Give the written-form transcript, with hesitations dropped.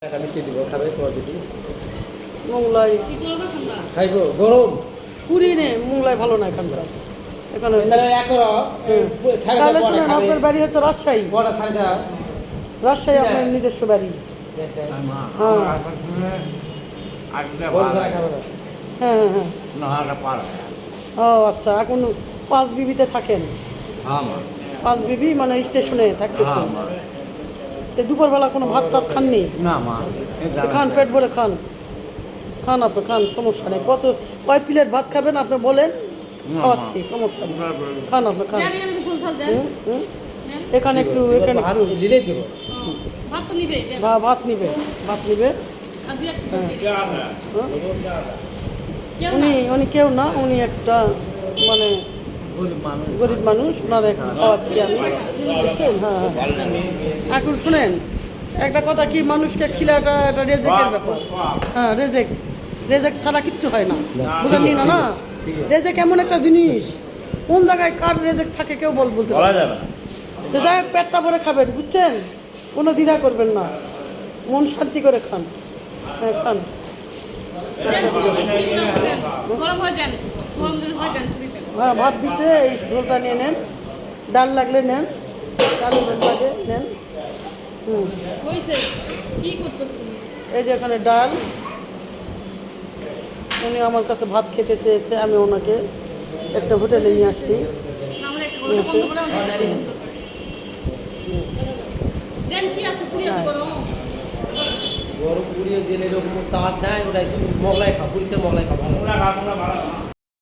একটা মিষ্টি দিব, খাবে তোমার বেটি? মোংলাই খাইব গরম পুরি নে মোংলাই ভালো না এখানকার এখানে তাহলে শুনেন আপনার বাড়ি হচ্ছে রাজশাহী রাজশাহী আপনার নিজস্ব বাড়ি হ্যাঁ হ্যাঁ হ্যাঁ ও আচ্ছা এখন পাঁচ বিবিতে থাকেন পাঁচ বিবি মানে স্টেশনে থাকতেছেন তো দুপুরবেলা কোনো ভাত টাত খাননি খান পেট ভরে খান খান আপনি খান সমস্যা নেই কয় প্লেট ভাত খাবেন আপনি বলেন খাওয়াচ্ছি সমস্যা নেই খান আপনি খান এখানে একটু ভাত নিবে উনি কেউ না উনি একটা মানে গরিব মানুষ ওনারা খাওয়াচ্ছি আমি বুঝছেন হ্যাঁ এখন শুনেন একটা কথা কি মানুষকে খিলাটা একটা রেজেকের ব্যাপার হ্যাঁ রেজেক ছাড়া কিচ্ছু হয় না বুঝেননি না রেজেক এমন একটা জিনিস কোন জায়গায় কার রেজেক থাকে কেউ বলতে পারে না তো যাই হোক পেটটা ভরে খাবেন বুঝছেন কোনো দ্বিধা করবেন না মন শান্তি করে খান হ্যাঁ খান হ্যাঁ ভাত দিছে এই ঝোলটা নিয়ে নেন ডাল লাগলে নেন ডালের ঝোল লাগে নেন এই যে এখানে ডাল উনি আমার কাছে ভাত খেতে চেয়েছে আমি ওনাকে একটা হোটেলে নিয়ে আসছি গরম পুড়িয়ে জেলে এরকম তাওয়াত দেয় ওটা মোগলাই খাও পুরীতে মোগলাই খাও